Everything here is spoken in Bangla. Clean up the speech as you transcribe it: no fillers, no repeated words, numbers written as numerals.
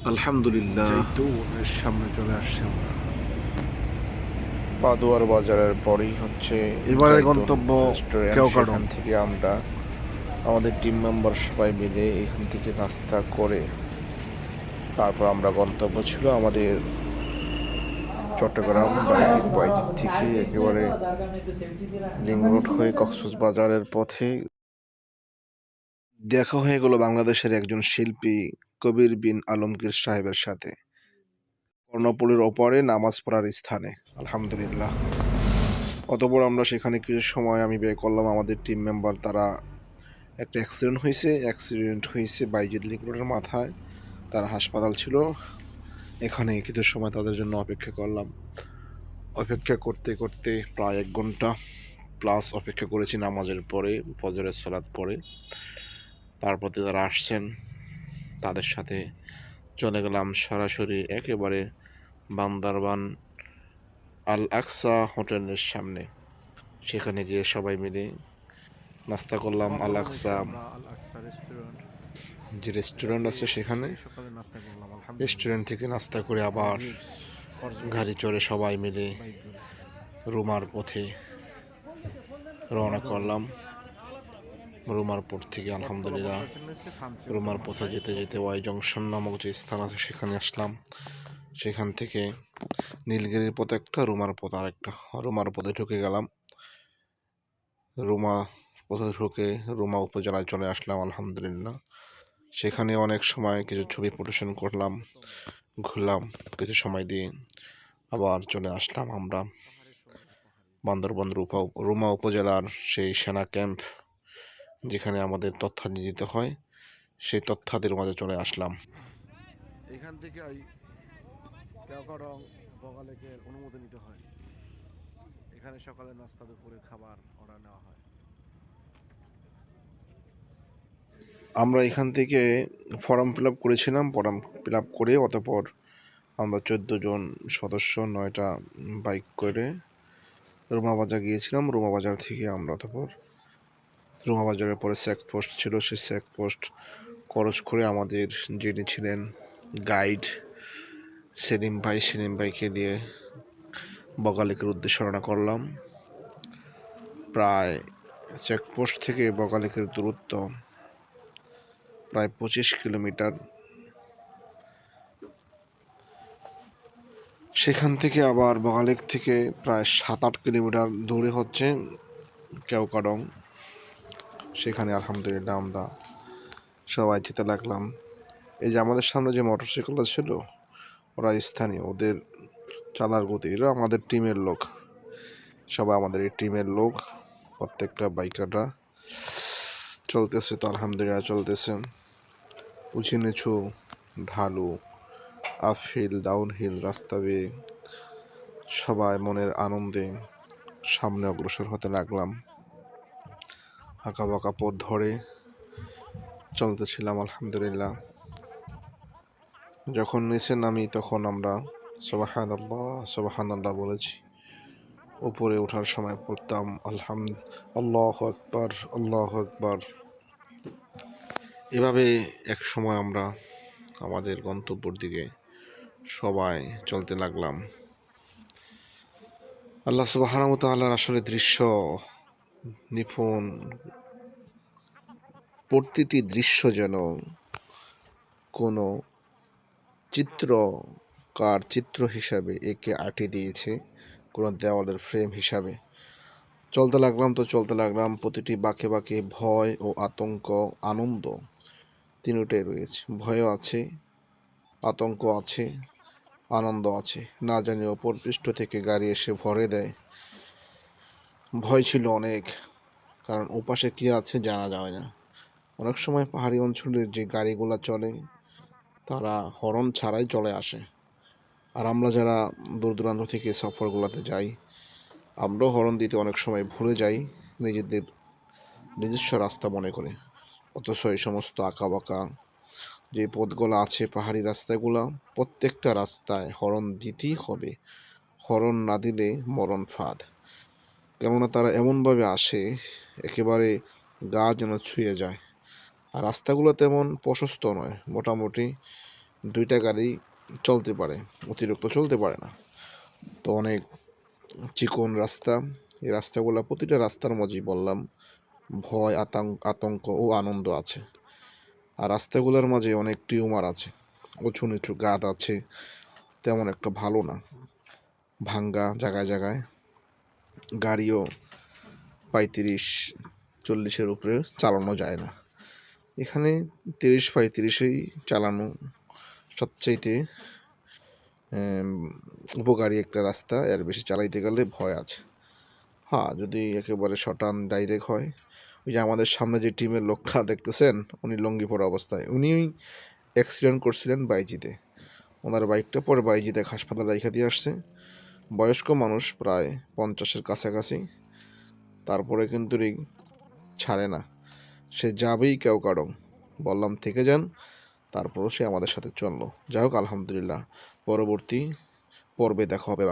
আলহামদুলিল্লাহ। জাইতুনের সামনে চলে আসছি আমরা। পাদুয়ার বাজারের পরেই হচ্ছে এবারের জাইতুন গন্তব্য রেস্টুরেন্ট। কেওক্রাডং। সেখান থেকে আমরা আমাদের টিম মেম্বার সবাই মিলে এখান থেকে নাস্তা করে তারপর আমরা গন্তব্য ছিল আমাদের চট্টগ্রাম বাইজিৎ। বাইজিৎ থেকে একেবারে লিং রোড হয়ে কক্সবাজারের পথে দেখা হয়ে গেল বাংলাদেশের একজন শিল্পী কবির বিন আলমগীর সাহেবের সাথে কর্ণপুরের ওপারে নামাজ পড়ার স্থানে। আলহামদুলিল্লাহ। অতঃপর আমরা সেখানে কিছু সময় আমি ব্যয় করলাম। আমাদের টিম মেম্বার তারা একটা অ্যাক্সিডেন্ট হয়েছে বাইজিৎ লিংক রোডের মাথায়। তারা হাসপাতাল ছিল, এখানে কিছু সময় তাদের জন্য অপেক্ষা করলাম। অপেক্ষা করতে করতে প্রায় 1 ঘন্টা প্লাস অপেক্ষা করেছি নামাজের পরে, ফজরের সালাত পরে। তারপর তারা আসছেন, তাদের সাথে চলে গেলাম সরাসরি একেবারে বান্দরবান আল আকসা হোটেলের সামনে। সেখানে গিয়ে সবাই মিলে নাস্তা করলাম। আল বান্দরবান এসে আকসা আমরা আল আকসা রেস্টুরেন্ট যে রেস্টুরেন্ট আছে সেখানে, সেই সকালে নাস্তা করলাম আলহামদুলিল্লাহ। রেস্টুরেন্ট থেকে নাস্তা করে আবার বাহির গাড়ি চড়ে সবাই মিলে বাইক করে রুমার পথে রওনা করলাম। রুমার পথ থেকে বটতলা আলহামদুলিল্লাহ বটতলা চিনেছে থামছি রুমার ওখানে পথে মাথায়। যেতে যেতে ওয়াই জংশন নামক যে স্থান আছে সেখানে আসলাম। সেখান থেকে নীলগিরির পথে একটা, রুমার পথ আরেকটা। রুমার পথে ঢুকে গেলাম। রুমা পথে ঢুকে রুমা উপজেলায় চলে আসলাম আলহামদুলিল্লাহ। সেখানে অনেক সময় কিছু ছবি প্রদর্শন করলাম, ঘুরলাম। কিছু সময় দিয়ে আবার চলে আসলাম আমরা বান্দরবান রুমা উপজেলার সেই সেনা ক্যাম্প যেখানে আমাদের তথ্যাদি দিতে হয়, সেই তথ্যাদির মাঝে চলে আসলাম। এখান থেকে ওই কেওক্রাডং বগালেকের অনুমতি নিতে হয়। এখানে সকালে নাস্তা দুপুরের খাবার অর্ডার নেওয়া হয়। আমরা এখান থেকে ফর্ম ফিল আপ করেছিলাম। ফর্ম ফিল আপ করে অতঃপর আমরা 14 জন সদস্য 9টা বাইক করে রুমাবাজার গিয়েছিলাম। রুমাবাজার থেকে আমরা অতঃপর রুমাবাজারের পরে চেকপোস্ট ছিল, সেই চেকপোস্ট খরচ করে আমাদের যিনি ছিলেন গাইড সেলিম ভাইকে দিয়ে বগালেকের উদ্দেশ্যে রওনা করলাম। প্রায় চেকপোস্ট থেকে বগালেকের দূরত্ব প্রায় 25 কিলোমিটার। সেখান থেকে আবার বগালেক থেকে প্রায় 7-8 কিলোমিটার দূরে হচ্ছে কেওক্রাডং। সেখানে আলহামদুলিল্লাহ আমরা সবাই যেতে লাগলাম। এই যে আমাদের সামনে যে মোটরসাইকেলটা ছিল, ওরা স্থানীয়, ওদের চালার গতি, এরা আমাদের টিমের লোক, সবাই আমাদের এই টিমের লোক। প্রত্যেকটা বাইকাররা চলতেছে তো আলহামদুলিল্লাহ চলতেছে। উঁচু নিচু ঢালু আপহিল ডাউনহিল রাস্তা বেয়ে সবাই মনের আনন্দে সামনে অগ্রসর হতে লাগলাম। আঁকা বাঁকা পথ ধরে চলতেছিলাম আলহামদুলিল্লাহ। যখন নিচে নামি তখন আমরা সুবহানাল্লাহ সুবহানাল্লাহ বলেছি। উপরে ওঠার সময় পড়তাম আল্লাহু আকবার আল্লাহু আকবার। এভাবে এক সময় আমরা আমাদের গন্তব্যের দিকে সবাই চলতে লাগলাম। আল্লাহ সুবহানাহু ওয়া তাআলার আসলে দৃশ্য নিপুণ। প্রতিটি দৃশ্য যেন কোনো চিত্রকার চিত্র হিসাবে একে আঁটি দিয়েছে, কোনো দেওয়ালের ফ্রেম হিসাবে। চলতে লাগলাম তো চলতে লাগলাম, প্রতিটি বাঁকে বাঁকে ভয় ও আতঙ্ক, আনন্দ তিনটাই রয়েছে। ভয়ও আছে, আতঙ্ক আছে, আনন্দ আছে। না জানি অপর পৃষ্ঠ থেকে গাড়ি এসে ভরে দেয়। ভয় ছিল অনেক, কারণ ওপাশে কী আছে জানা যায় না। অনেক সময় পাহাড়ি অঞ্চলের যে গাড়িগুলো চলে তারা হর্ন ছাড়াই চলে আসে। আর আমরা যারা দূর দূরান্ত থেকে সফরগুলোতে যাই, আমরাও হর্ন দিতে অনেক সময় ভুলে যাই নিজেদের নিজস্ব রাস্তা মনে করে। অথচ এই সমস্ত আঁকাবাঁকা যে পথগুলো আছে, পাহাড়ি রাস্তাগুলো, প্রত্যেকটা রাস্তায় হর্ন দিতেই হবে। হর্ন না দিলে মরণ ফাঁদ। কেননা তারা এমনভাবে আসে একেবারে গা যেন ছুঁয়ে যায়। আর রাস্তাগুলো তেমন প্রশস্ত নয়, মোটামুটি দুইটা গাড়ি চলতে পারে, অতিরিক্ত চলতে পারে না। তো অনেক চিকন রাস্তা। এই রাস্তাগুলো, প্রতিটা রাস্তার মাঝেই বললাম ভয়, আতঙ্ক ও আনন্দ আছে। আর রাস্তাগুলোর মাঝে অনেক টিউমার আছে, উঁচু নিচু গাদ আছে, তেমন একটা ভালো না, ভাঙ্গা জায়গায় জায়গায়। গাড়িও 35-40-এর উপরে চালানো যায় না। এখানে 30-35-এই চালানো সবচাইতে উপকারী একটা রাস্তা। এর বেশি চালাইতে গেলে ভয় আছে। হ্যাঁ, যদি একেবারে শটান ডাইরেক্ট হয়, ওই যে আমাদের সামনে যে টিমের লোকটা দেখতেছেন, উনি লঙ্গি পরা অবস্থায়, উনি অ্যাক্সিডেন্ট করছিলেন বাইজিতে। ওনার বাইকটা পরে বাইজিতে হাসপাতালে রেখে দিয়ে আসছে। বয়স্ক মানুষ, প্রায় 50-এর কাছাকাছি। তারপরে কিন্তু ছাড়ে না, সে যাবেই কেউ কারণ। বললাম থেকে যান, তারপরও সে আমাদের সাথে চললো। যাই হোক, আলহামদুলিল্লাহ, পরবর্তী পর্বে দেখা হবে।